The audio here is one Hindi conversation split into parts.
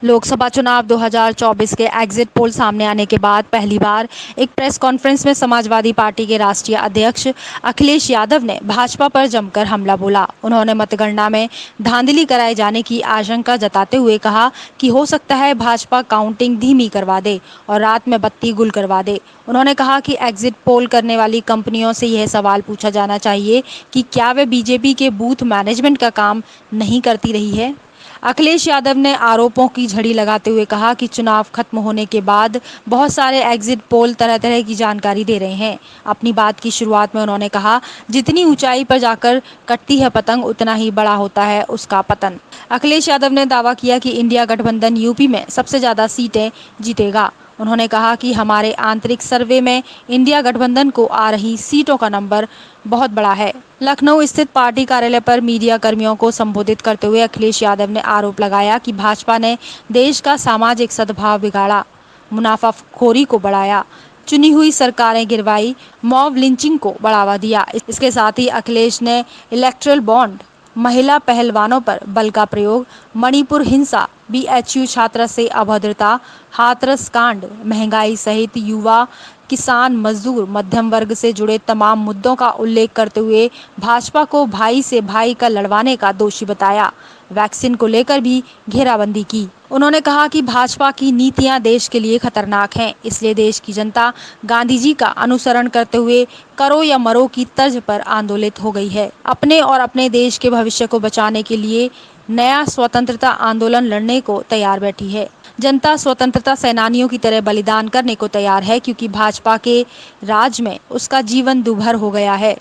लोकसभा चुनाव 2024 के एग्जिट पोल सामने आने के बाद पहली बार एक प्रेस कॉन्फ्रेंस में समाजवादी पार्टी के राष्ट्रीय अध्यक्ष अखिलेश यादव ने भाजपा पर जमकर हमला बोला। उन्होंने मतगणना में धांधली कराए जाने की आशंका जताते हुए कहा कि हो सकता है भाजपा काउंटिंग धीमी करवा दे और रात में बत्ती गुल करवा दे। उन्होंने कहा कि एग्जिट पोल करने वाली कंपनियों से यह सवाल पूछा जाना चाहिए कि क्या वे बीजेपी के बूथ मैनेजमेंट का काम नहीं करती रही है। अखिलेश यादव ने आरोपों की झड़ी लगाते हुए कहा कि चुनाव खत्म होने के बाद बहुत सारे एग्जिट पोल तरह तरह की जानकारी दे रहे हैं। अपनी बात की शुरुआत में उन्होंने कहा, जितनी ऊंचाई पर जाकर कटती है पतंग उतना ही बड़ा होता है उसका पतन। अखिलेश यादव ने दावा किया कि इंडिया गठबंधन यूपी में सबसे ज्यादा सीटें जीतेगा। उन्होंने कहा कि हमारे आंतरिक सर्वे में इंडिया गठबंधन को आ रही सीटों का नंबर बहुत बड़ा है। लखनऊ स्थित पार्टी कार्यालय पर मीडिया कर्मियों को संबोधित करते हुए अखिलेश यादव ने आरोप लगाया कि भाजपा ने देश का सामाजिक सद्भाव बिगाड़ा, मुनाफाखोरी को बढ़ाया, चुनी हुई सरकारें गिरवाई, मॉब लिंचिंग को बढ़ावा दिया। इसके साथ ही अखिलेश ने इलेक्ट्रल बॉन्ड, महिला पहलवानों पर बल का प्रयोग, मणिपुर हिंसा, बीएचयू छात्रा से अभद्रता, हाथरस कांड, महंगाई सहित युवा, किसान, मजदूर, मध्यम वर्ग से जुड़े तमाम मुद्दों का उल्लेख करते हुए भाजपा को भाई से भाई का लड़वाने का दोषी बताया। वैक्सीन को लेकर भी घेराबंदी की। उन्होंने कहा कि भाजपा की नीतियां देश के लिए खतरनाक हैं, इसलिए देश की जनता गांधी जी का अनुसरण करते हुए करो या मरो की तर्ज पर आंदोलित हो गई है। अपने और अपने देश के भविष्य को बचाने के लिए नया स्वतंत्रता आंदोलन लड़ने को तैयार बैठी है। जनता स्वतंत्रता सेनानियों की तरह बलिदान करने को तैयार है, क्योंकि भाजपा के राज में उसका जीवन दुभर हो गया है।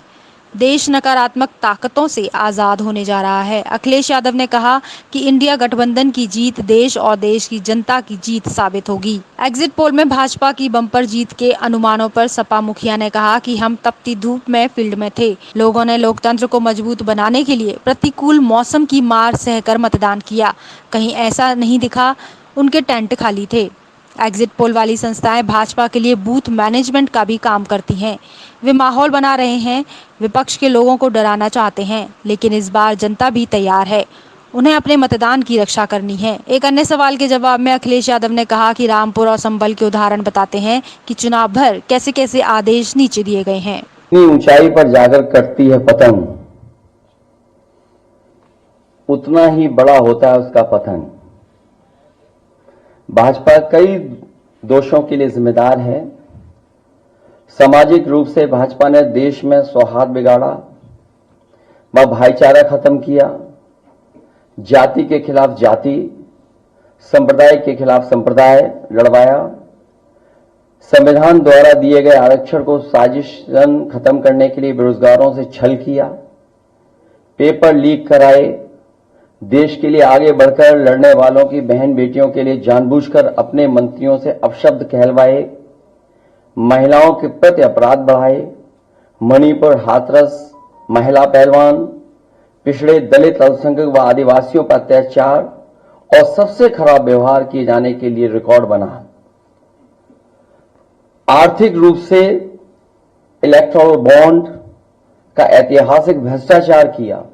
देश नकारात्मक ताकतों से आजाद होने जा रहा है। अखिलेश यादव ने कहा कि इंडिया गठबंधन की जीत देश और देश की जनता की जीत साबित होगी। एग्जिट पोल में भाजपा की बम्पर जीत के अनुमानों पर सपा मुखिया ने कहा कि हम तपती धूप में फील्ड में थे। लोगों ने लोकतंत्र को मजबूत बनाने के लिए प्रतिकूल मौसम की मार सहकर मतदान किया। कहीं ऐसा नहीं दिखा उनके टेंट खाली थे। एग्जिट पोल वाली संस्थाएं भाजपा के लिए बूथ मैनेजमेंट का भी काम करती हैं। वे माहौल बना रहे हैं, विपक्ष के लोगों को डराना चाहते हैं, लेकिन इस बार जनता भी तैयार है। उन्हें अपने मतदान की रक्षा करनी है। एक अन्य सवाल के जवाब में अखिलेश यादव ने कहा कि रामपुर और संभल के उदाहरण बताते हैं कि चुनाव भर कैसे कैसे आदेश नीचे दिए गए हैं। इतनी ऊंचाई पर जाकर कटती है पतंग उतना ही बड़ा होता है उसका पतन। भाजपा कई दोषों के लिए जिम्मेदार है। सामाजिक रूप से भाजपा ने देश में सौहार्द बिगाड़ा, व भाईचारा खत्म किया, जाति के खिलाफ जाति, संप्रदाय के खिलाफ संप्रदाय लड़वाया, संविधान द्वारा दिए गए आरक्षण को साजिशन खत्म करने के लिए बेरोजगारों से छल किया, पेपर लीक कराए, देश के लिए आगे बढ़कर लड़ने वालों की बहन बेटियों के लिए जानबूझकर अपने मंत्रियों से अपशब्द कहलवाए, महिलाओं के प्रति अपराध बढ़ाए, मणिपुर हाथरस, महिला पहलवान, पिछड़े दलित अल्पसंख्यक व आदिवासियों पर अत्याचार और सबसे खराब व्यवहार किए जाने के लिए रिकॉर्ड बना। आर्थिक रूप से इलेक्टोरल बॉन्ड का ऐतिहासिक भ्रष्टाचार किया।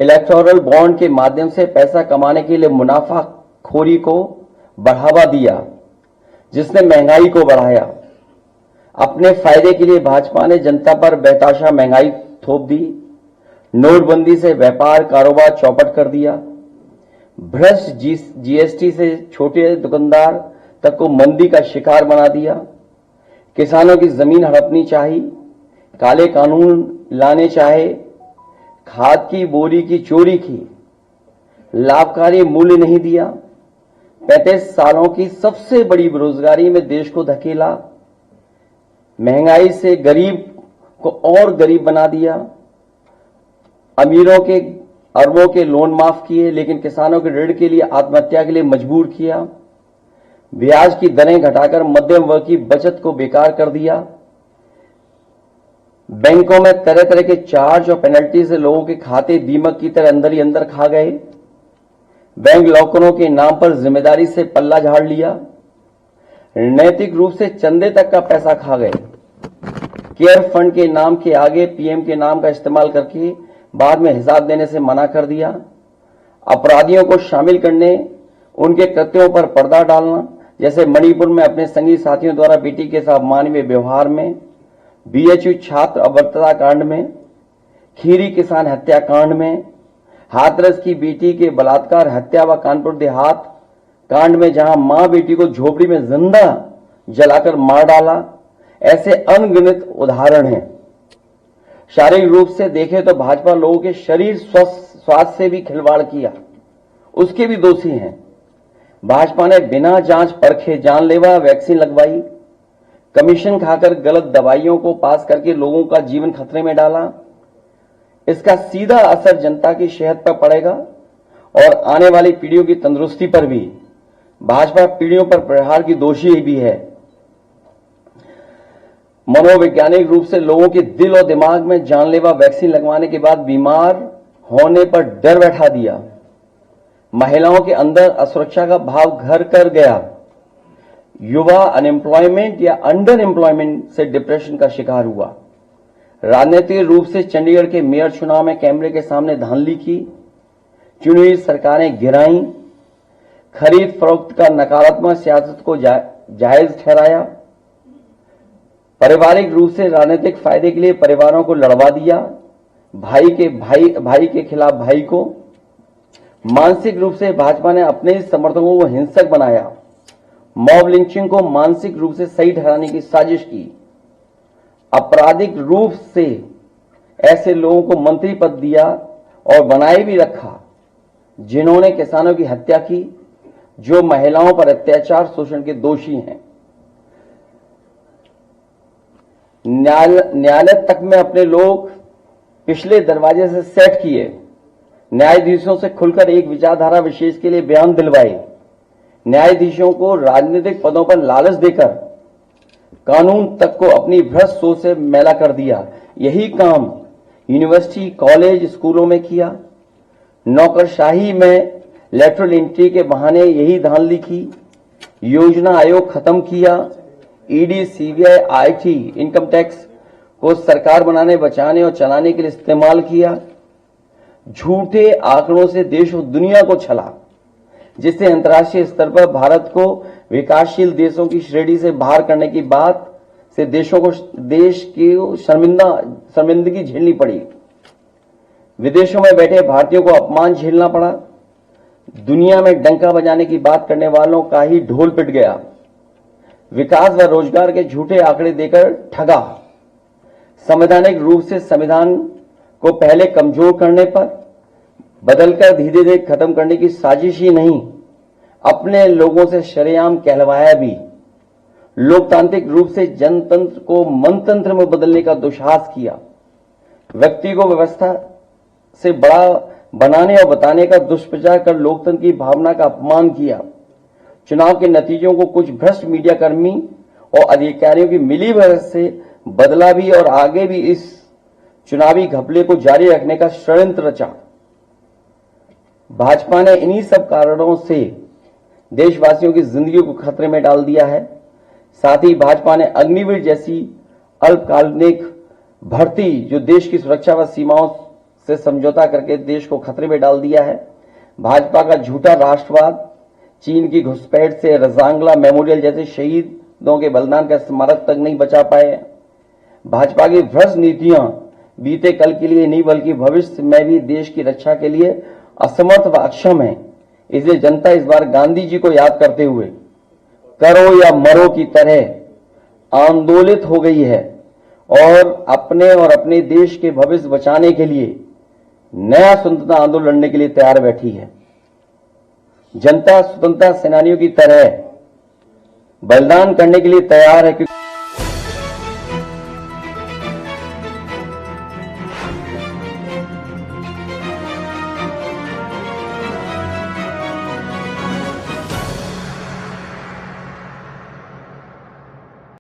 इलेक्टोरल बॉन्ड के माध्यम से पैसा कमाने के लिए मुनाफाखोरी को बढ़ावा दिया, जिसने महंगाई को बढ़ाया। अपने फायदे के लिए भाजपा ने जनता पर बेतहाशा महंगाई थोप दी। नोटबंदी से व्यापार कारोबार चौपट कर दिया। भ्रष्ट जीएसटी से छोटे दुकानदार तक को मंदी का शिकार बना दिया। किसानों की जमीन हड़पनी चाहिए, काले कानून लाने चाहे, खाद की बोरी की चोरी की, लाभकारी मूल्य नहीं दिया, 35 सालों की सबसे बड़ी बेरोजगारी में देश को धकेला, महंगाई से गरीब को और गरीब बना दिया, अमीरों के अरबों के लोन माफ किए, लेकिन किसानों के ऋण के लिए आत्महत्या के लिए मजबूर किया, ब्याज की दरें घटाकर मध्यम वर्ग की बचत को बेकार कर दिया, बैंकों में तरह तरह के चार्ज और पेनल्टी से लोगों के खाते दीमक की तरह अंदर ही अंदर खा गए। बैंक लॉकरों के नाम पर जिम्मेदारी से पल्ला झाड़ लिया। नैतिक रूप से चंदे तक का पैसा खा गए। केयर फंड के नाम के आगे पीएम के नाम का इस्तेमाल करके बाद में हिसाब देने से मना कर दिया। अपराधियों को शामिल करने उनके कृत्यों पर पर्दा डालना, जैसे मणिपुर में अपने संगी साथियों द्वारा बेटी के साथ मानवीय व्यवहार में, बीएचयू छात्र अभद्रता कांड में, खीरी किसान हत्याकांड में, हाथरस की बेटी के बलात्कार हत्या व कानपुर देहात कांड में जहां मां बेटी को झोपड़ी में जिंदा जलाकर मार डाला, ऐसे अनगिनत उदाहरण हैं। शारीरिक रूप से देखें तो भाजपा लोगों के शरीर स्वास्थ्य से भी खिलवाड़ किया, उसके भी दोषी हैं। भाजपा ने बिना जांच परखे जानलेवा वैक्सीन लगवाई, कमीशन खाकर गलत दवाइयों को पास करके लोगों का जीवन खतरे में डाला। इसका सीधा असर जनता की सेहत पर पड़ेगा और आने वाली पीढ़ियों की तंदुरुस्ती पर भी। भाजपा पीढ़ियों पर प्रहार की दोषी भी है। मनोवैज्ञानिक रूप से लोगों के दिल और दिमाग में जानलेवा वैक्सीन लगवाने के बाद बीमार होने पर डर बैठा दिया। महिलाओं के अंदर असुरक्षा का भाव घर कर गया। युवा अनएम्प्लॉयमेंट या अंडर एम्प्लॉयमेंट से डिप्रेशन का शिकार हुआ। राजनीतिक रूप से चंडीगढ़ के मेयर चुनाव में कैमरे के सामने धांधली की, चुनी हुई सरकारें गिराई, खरीद फरोख्त का नकारात्मक सियासत को जायज ठहराया, पारिवारिक रूप से राजनीतिक फायदे के लिए परिवारों को लड़वा दिया, भाई के खिलाफ भाई को। मानसिक रूप से भाजपा ने अपने ही समर्थकों को हिंसक बनाया, मॉब लिंचिंग को मानसिक रूप से सही ठहराने की साजिश की, आपराधिक रूप से ऐसे लोगों को मंत्री पद दिया और बनाए भी रखा जिन्होंने किसानों की हत्या की, जो महिलाओं पर अत्याचार शोषण के दोषी हैं। न्यायालय तक में अपने लोग पिछले दरवाजे से सेट किए, न्यायाधीशों से खुलकर एक विचारधारा विशेष के लिए बयान दिलवाए, न्यायाधीशों को राजनीतिक पदों पर लालच देकर कानून तक को अपनी भ्रष्ट सोच से मैला कर दिया। यही काम यूनिवर्सिटी, कॉलेज, स्कूलों में किया। नौकरशाही में लेटरल एंट्री के बहाने यही धांधली की। योजना आयोग खत्म किया। ED, CBI, IT, income tax को सरकार बनाने, बचाने और चलाने के लिए इस्तेमाल किया। झूठे आंकड़ों से देश और दुनिया को छला, जिससे अंतर्राष्ट्रीय स्तर पर भारत को विकासशील देशों की श्रेणी से बाहर करने की बात से देश की शर्मिंदगी झेलनी पड़ी। विदेशों में बैठे भारतीयों को अपमान झेलना पड़ा। दुनिया में डंका बजाने की बात करने वालों का ही ढोल पिट गया। विकास व रोजगार के झूठे आंकड़े देकर ठगा। संवैधानिक रूप से संविधान को पहले कमजोर करने पर बदलकर धीरे धीरे खत्म करने की साजिश ही नहीं, अपने लोगों से शरेआम कहलवाया भी। लोकतांत्रिक रूप से जनतंत्र को मनतंत्र में बदलने का दुस्साहस किया। व्यक्ति को व्यवस्था से बड़ा बनाने और बताने का दुष्प्रचार कर लोकतंत्र की भावना का अपमान किया। चुनाव के नतीजों को कुछ भ्रष्ट मीडिया कर्मी और अधिकारियों की मिलीभगत से बदला भी और आगे भी इस चुनावी घपले को जारी रखने का षड्यंत्र रचा। भाजपा ने इन्हीं सब कारणों से देशवासियों की जिंदगी को खतरे में डाल दिया है। साथ ही भाजपा ने अग्निवीर जैसी अल्पकालिक भर्ती, जो देश की सुरक्षा व सीमाओं से समझौता करके देश को खतरे में डाल दिया है। भाजपा का झूठा राष्ट्रवाद, चीन की घुसपैठ से रजांगला मेमोरियल जैसे शहीदों के बलिदान का स्मारक तक नहीं बचा पाए। भाजपा की भ्रष्ट नीतियां बीते कल के लिए नहीं बल्कि भविष्य में भी देश की रक्षा के लिए असमर्थ व अक्षम है। इसलिए जनता इस बार गांधी जी को याद करते हुए करो या मरो की तरह आंदोलित हो गई है और अपने देश के भविष्य बचाने के लिए नया स्वतंत्रता आंदोलन लड़ने के लिए तैयार बैठी है। जनता स्वतंत्रता सेनानियों की तरह बलिदान करने के लिए तैयार है।